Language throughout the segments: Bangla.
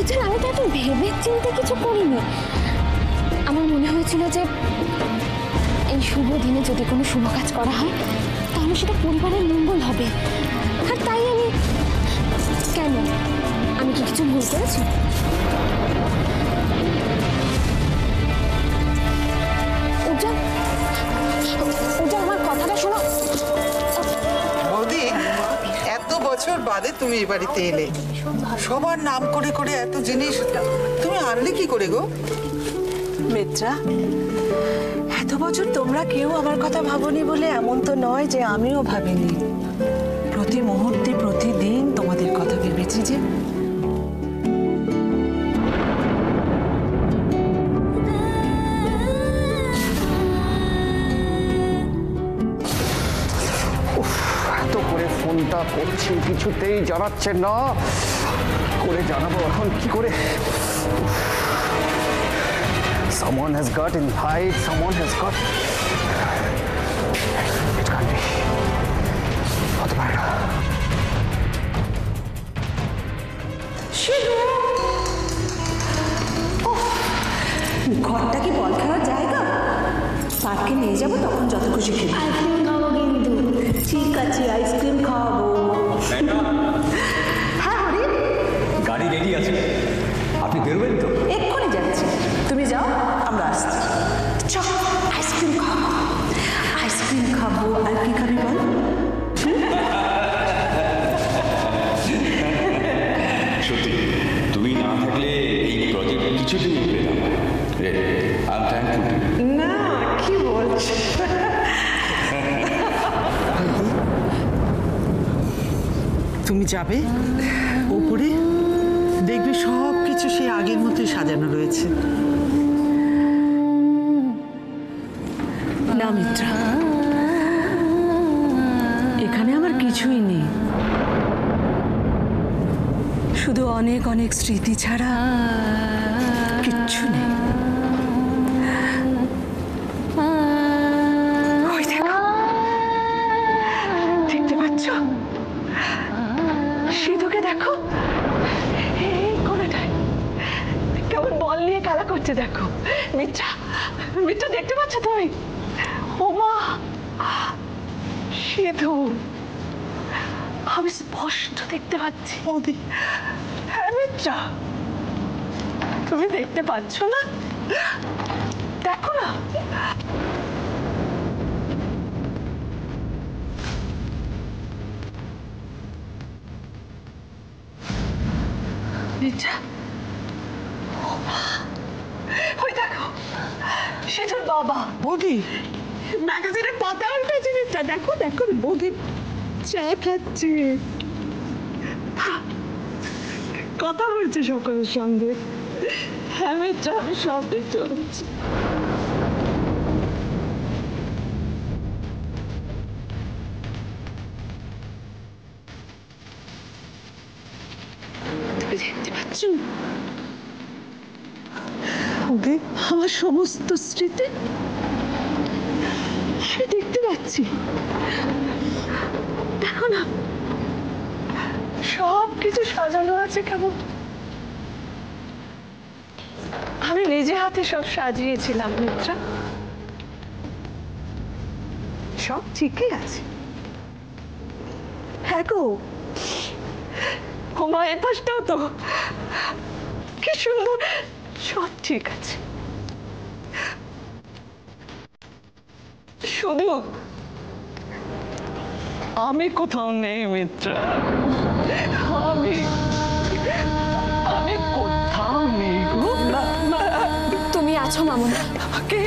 উজ্জ্বল, আমি তো এত ভেবে চিন্তে কিছু করিনি। আমার মনে হয়েছিল যে এই শুভ দিনে যদি কোনো শুভ কাজ করা হয় তাহলে সেটা পরিবারের মঙ্গল হবে, আর তাই আমি। কেন, আমি কি কিছু ভুল করেছি? উজ্জ্বল, উজ্জ্বল, আমার কথাটা শোনো। বৌদি, এত বছর বাদে তুমি এই বাড়িতে এলে, সবার নাম করে করে এত জিনিস তুমি আনলে কি করে গো? মিত্রা, এত বছর তোমরা কেউ আমার কথা ভাবনি বলে এমন তো নয় যে আমিও ভাবিনি। প্রতি মুহূর্তে প্রতিদিন তোমাদের কথা ভেবেছি যে। এত করে ফোনটা করছি, কিছুতেই জানাচ্ছেন না। করে জানাবো এখন কি করে? Someone has got inside. Someone has got. It can't be. হতে পারে না। ঘরটা কি বল খাওয়ার জায়গা? পার্কে নিয়ে যাবো, তখন যত খুশি খেয়ে। আইসক্রিম খাবো কিন্তু। ঠিক আছে, আইসক্রিম খাওয়াবো। হ্যাঁ হরি, গাড়ি রেডি আছে, আপনি বেরোবেন তো? এক্ষুনি যাচ্ছি, তুমি যাও, আমরা আসছি। চল, আইসক্রিম খাবো। আইসক্রিম খাবো, আর কি খাবি বল? সত্যি তুমি না থাকলে এই প্রজেক্ট কিছুতেই উঠবে না। I am thankful. না, কি বলছো? তুমি যাবে ওপরে, দেখবে সব কিছু সে আগের মতোই সাজানো রয়েছে। না মিত্রা, এখানে আমার কিছুই নেই, শুধু অনেক অনেক স্মৃতি ছাড়া কিচ্ছু নেই। ওই দেখো, দেখতে পাচ্ছ? সিধুকে দেখো, এই কোণাটায় কেমন বল নিয়ে খেলা করছে দেখো। মিত্রা, মিত্রা দেখতে পাচ্ছ তুমি? ওমা, সিধু, আমি স্পষ্ট দেখতে পাচ্ছি। হ্যাঁ মিত্রা, তুমি দেখতে পাচ্ছ না? দেখো না। মিত্রা, ওই দেখো, সিধুর বাবা। বৌদি, ম্যাগাজিনের পাতা উল্টেছে মিত্রা, দেখো দেখো। বৌদি চা খাচ্ছে, কথা বলছে সকলের সঙ্গে। হ্যাঁ মিত্রা, আমি সব দেখতে পাচ্ছি। দেখতে পাচ্ছ? আমার সমস্ত স্মৃতি সে দেখতে পাচ্ছি। দেখো না, সব কিছু সাজানো আছে কেমন। আমি নিজে হাতে সব সাজিয়েছিলাম মিত্রা, সব ঠিকই আছে। হ্যাঁ গো, মায়ের পাশটাও তো কি সুন্দর, সব ঠিক আছে। শুধু আমি কোথাও নেই মিত্রা, আমি কোথাও নেই গো। তুমি আছো মামনি। কে?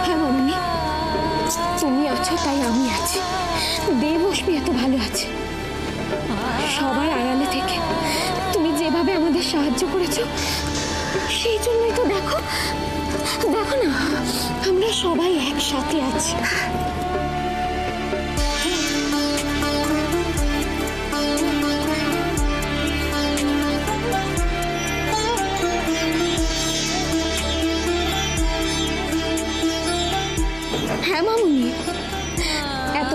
হ্যাঁ মামনি, তুমি আছো তাই আমি আছি। দেবশ্মী এত ভালো আছে, সবার আড়ালে থেকে তুমি যেভাবে আমাদের সাহায্য করেছো, সেই জন্যই তো দেখো, দেখো না, আমরা সবাই একসাথে আছি।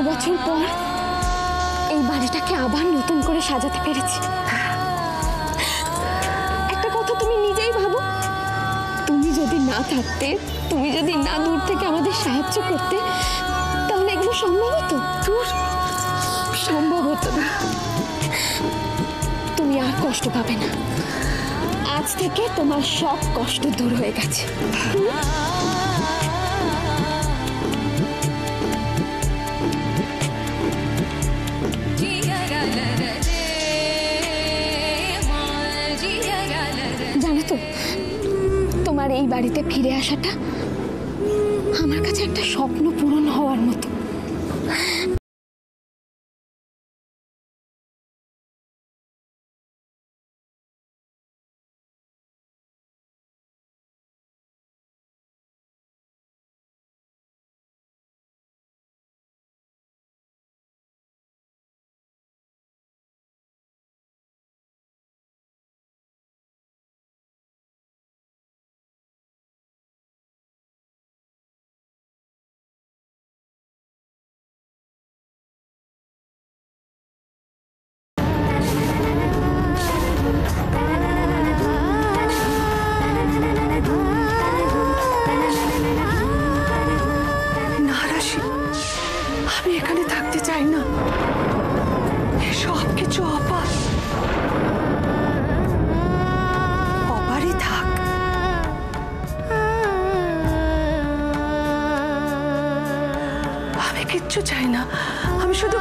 বছর পর এই বাড়িটাকে আবার নতুন করে সাজাতে পেরেছি। একটা কথা তুমি নিজেই ভাবো, তুমি যদি না থাকতে, তুমি যদি না দূর থেকে আমাদের সাহায্য করতে, তাহলে এগুলো সম্ভব হতো? সম্ভব হতো না। তুমি আর কষ্ট পাবে না। আজ থেকে তোমার সব কষ্ট দূর হয়ে গেছে। জানো তো, তোমার এই বাড়িতে ফিরে আসাটা আমার কাছে একটা স্বপ্ন পূরণ হওয়ার মতো। আমি এখানে থাকতে চাই না। সব কিছু অপারই থাক। আমি কিচ্ছু চাই না। আমি শুধু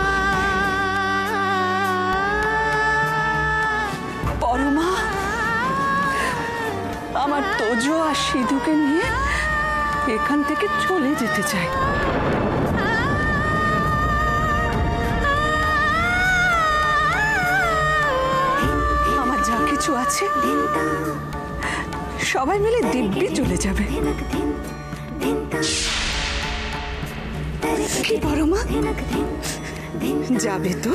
পরমা, আমার তোজো আর সিধুকে নিয়ে এখান থেকে চলে যেতে চাই। আমার যা কিছু আছে সবাই মিলে দিব্যি চলে যাবে। কি পরমা, যাবে তো?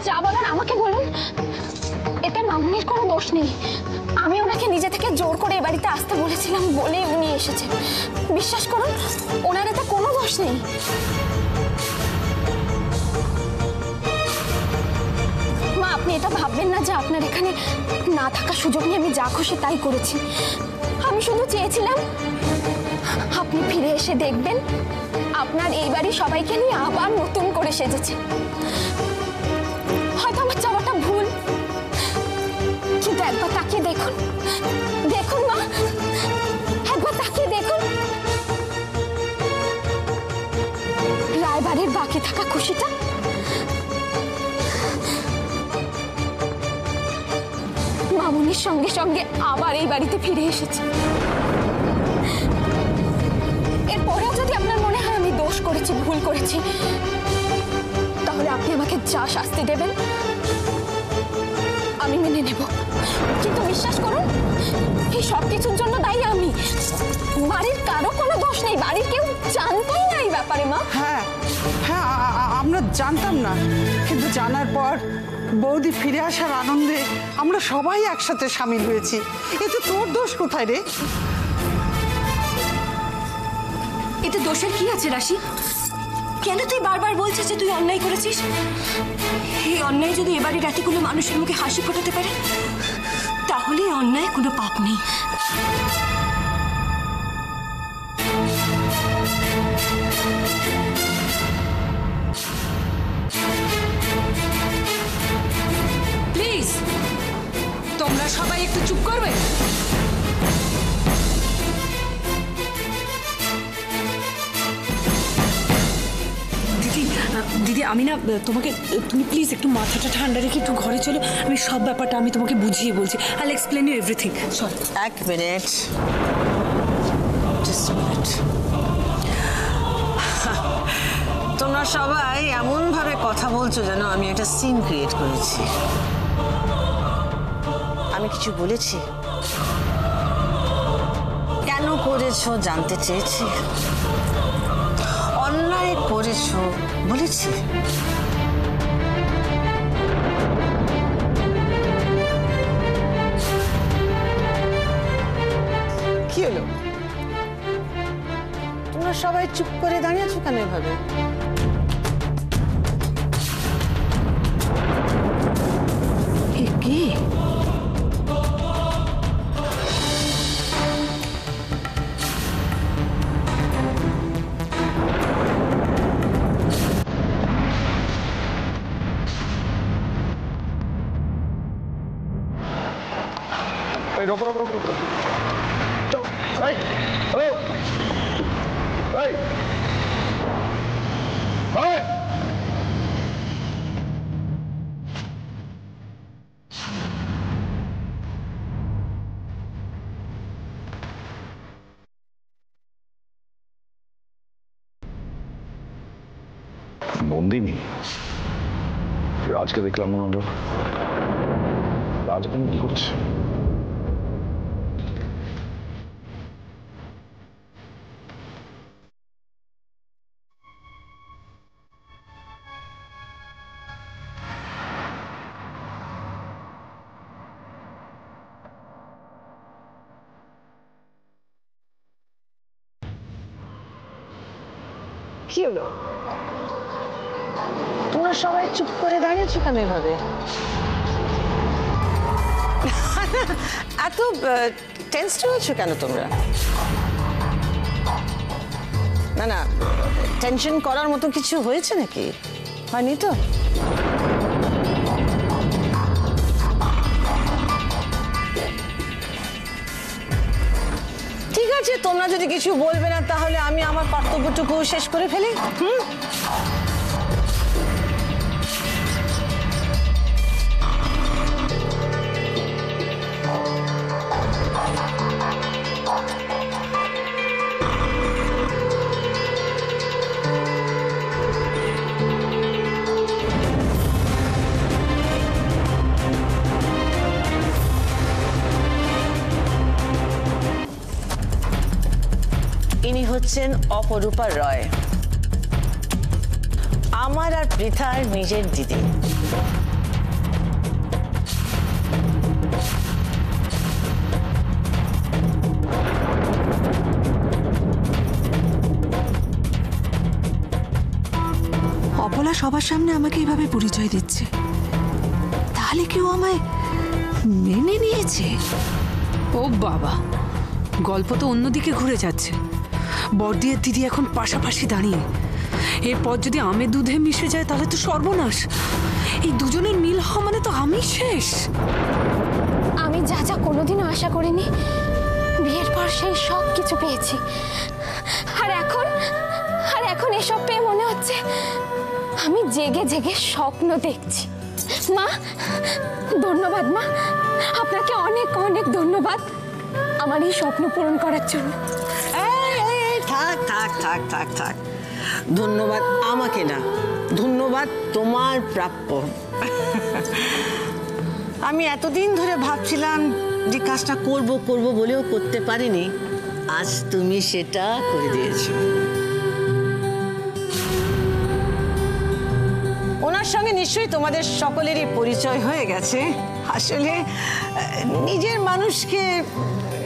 যা বলার আমাকে বলুন। এতে মামুনির কোনো দোষ নেই। আমি ওনাকে নিজে থেকে জোর করে এই বাড়িতে আসতে বলেছিলাম বলেই উনি এসেছেন। বিশ্বাস করুন, ওনার এতে কোনো দোষ নেই। মা, আপনি এটা ভাববেন না যে আপনার এখানে না থাকার সুযোগ নিয়ে আমি যা খুশি তাই করেছি। আমি শুধু চেয়েছিলাম আপনি ফিরে এসে দেখবেন আপনার এই বাড়ি সবাইকে নিয়ে আবার নতুন করে সেজেছে। হয়তো আমার চাওয়াটা ভুল, কিন্তু একবার তাকিয়ে দেখুন। দেখুন মা, একবার তাকিয়ে দেখুন। রায়বাড়ির বাকি থাকা খুশিটা মামুনির সঙ্গে সঙ্গে আবার এই বাড়িতে ফিরে এসেছে। করেছি, ভুল করেছি। তাহলে আপনি আমাকে যা শাস্তি দেবেন আমি মেনে নেব, কিন্তু বিশ্বাস করুন এই সব কিছুর জন্য দায়ী আমি। বাড়ির কারো কোনো দোষ নেই, বাড়ির কেউ জানতেই না এই ব্যাপারে। মা, হ্যাঁ হ্যাঁ, আমরা জানতাম না, কিন্তু জানার পর বৌদি ফিরে আসার আনন্দে আমরা সবাই একসাথে সামিল হয়েছি। এতে তোর দোষ কোথায় রে? এতে দোষের কি আছে রাশি? কেন তুই বারবার বলছিস যে তুই অন্যায় করেছিস? এই অন্যায় যদি এবারের এতগুলো মানুষের মুখে হাসি ফোটাতে পারে, তাহলে এই অন্যায় কোনো পাপ নেই। প্লিজ তোমরা সবাই একটু চুপ করবে। দিদি আমি না তোমাকে, তুমি প্লিজ একটু মাথাটা ঠান্ডা রেখে একটু ঘরে চলো, আমি সব ব্যাপারটা আমি তোমাকে বুঝিয়ে বলছি। I will explain you everything. চল। এক মিনিট, জাস্ট মিনিট। তোমরা সবাই এমন ভাবে কথা বলছো যেন আমি একটা সিন ক্রিয়েট করেছি। আমি কিছু বলেছি? কেন করেছো জানতে চেয়েছি? অন্যায় করেছো বলেছি? কি হলো? তোমরা সবাই চুপ করে দাঁড়িয়ে আছো কেন এভাবে? কে? এই রোক রোক রোক রোক। চল, এই, হ্যালো, এই, এই। নন্দিনী, রাজকে দেখলাম মনে হলো। রাজ এখন কি করছে? কি হলো? তোমরা সবাই চুপ করে দাঁড়িয়েছো কেন এভাবে? এত টেনসড হয়েছো কেন তোমরা? না না, টেনশন করার মতো কিছু হয়েছে নাকি? হয়নি তো? ঠিক আছে, তোমরা যদি কিছু বলবে না তাহলে আমি আমার কর্তব্যটুকু শেষ করে ফেলি। ইনি হচ্ছেন অপরূপা রয়, আমার আর পৃথার নিজের দিদি। অপলা সবার সামনে আমাকে এভাবে পরিচয় দিচ্ছে, তাহলে কেউ আমায় মেনে নিয়েছে? ও বাবা, গল্প তো অন্যদিকে ঘুরে যাচ্ছে। বড়দি আর দিদি এখন পাশাপাশি দাঁড়িয়ে, এরপর যদি আমে দুধে মিশে যায় তাহলে তো সর্বনাশ। এই দুজনের মিল হওয়া মানে তো আমি শেষ। আমি যা যা কোনোদিনও আশা করিনি, বিয়ের পর সেই সব কিছু পেয়েছি। আর এখন এসব পেয়ে মনে হচ্ছে আমি জেগে জেগে স্বপ্ন দেখছি। মা, ধন্যবাদ মা, আপনাকে অনেক অনেক ধন্যবাদ আমার এই স্বপ্ন পূরণ করার জন্য। থাক থাক থাক থাক থাক, ধন্যবাদ আমাকে না, ধন্যবাদ তোমার প্রাপ্য। আমি এতদিন ধরে ভাবছিলাম যে কাজটা করব করব বলেও করতে পারিনি, আজ তুমি সেটা করে দিয়েছো। ওনার সঙ্গে নিশ্চয়ই তোমাদের সকলেরই পরিচয় হয়ে গেছে। আসলে নিজের মানুষকে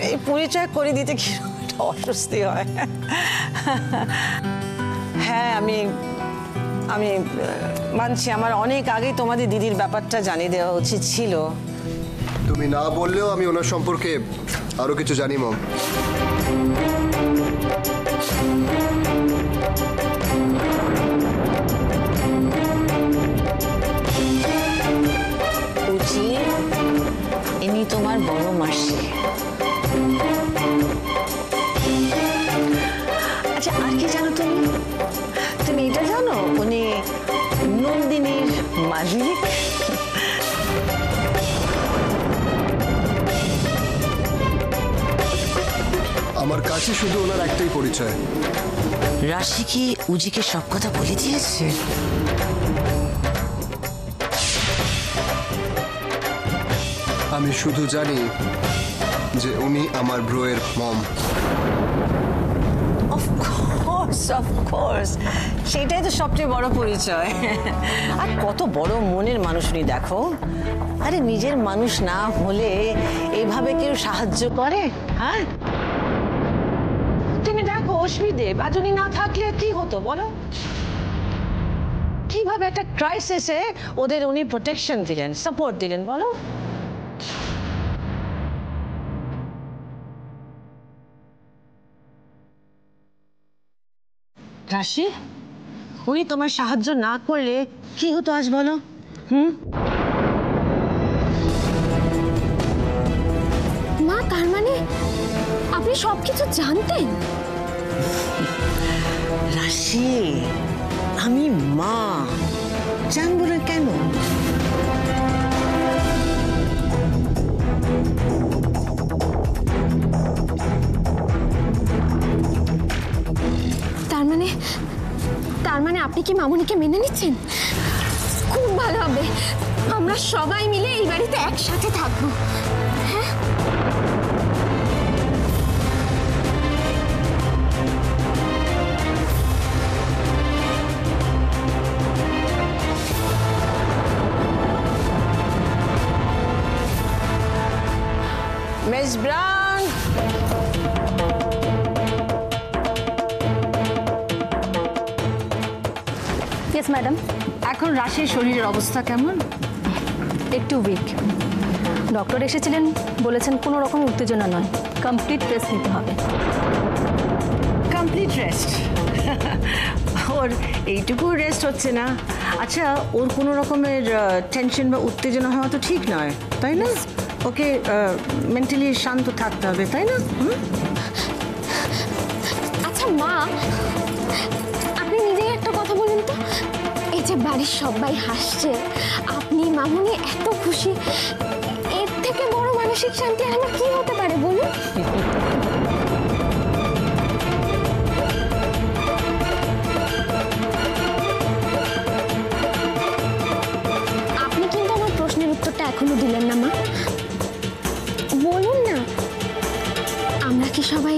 এই পরিচয় করে দিতে কি একটা অস্বস্তি হয়। হ্যাঁ, আমি মানছি আমার অনেক আগে তোমাদের দিদির ব্যাপারটা জানিয়ে দেওয়া উচিত ছিল। তুমি না বললেও আমি ওনার সম্পর্কে আরো কিছু জানি মম। উচি, ইনি তোমার বড় মাসি। আচ্ছা, আর কি জানো তুমি? তুমি এটা জানো উনি নন্দিনীর মালিক? আমার কাছে শুধু ওনার একটাই পরিচয়। রাশি কি উজিকে সব কথা বলে দিয়েছে? আমি শুধু জানি যে উনি আমার ব্রোয়ের মম। অফকোর্স, সেটাই তো সবচেয়ে বড় পরিচয়। আর কত বড় মনের মানুষ উনি, দেখো। আরে নিজের মানুষ না হলে এইভাবে কেউ সাহায্য করে? হ্যাঁ, তুমি দেখো অশ্বিদেব আজ উনি না থাকলে কি হতো বলো? কিভাবে একটা ক্রাইসিসে ওদের উনি প্রোটেকশন দিলেন, সাপোর্ট দিলেন বলো? রাশি, উনি তোমার সাহায্য না করলে কি হতো আজ বলো? মা, তার মানে আপনি সবকিছু জানতেন? রাশি, আমি মা, জানবো না কেন? তার মানে আপনি কি মামুনিকে মেনে নিচ্ছেন? খুব ভালো হবে, আমরা সবাই মিলে এই বাড়িতে একসাথে থাকবো। হ্যাঁ, মিস ব্রাউন, ইয়েস ম্যাডাম। এখন রাশির শরীরের অবস্থা কেমন? একটু উইক। ডক্টর এসেছিলেন, বলেছেন কোনো রকম উত্তেজনা নয়, কমপ্লিট রেস্ট নিতে হবে। Complete rest? ওর এইটুকু রেস্ট হচ্ছে না। আচ্ছা, ওর কোনো রকমের টেনশন বা উত্তেজনা হওয়া তো ঠিক নয়, তাই না? ওকে মেন্টালি শান্ত থাকতে হবে, তাই না? আচ্ছা মা, আপনি নিজেই একটা কথা বলুন তো, এই যে বাড়ির সবাই হাসছে, আপনি মামুনি এত খুশি, এর থেকে বড় মানসিক শান্তি আর আমার কি হতে পারে বলুন? আপনি কিন্তু আমার প্রশ্নের উত্তরটা এখনো দিলেন না মা। বলুন না, আমরা কি সবাই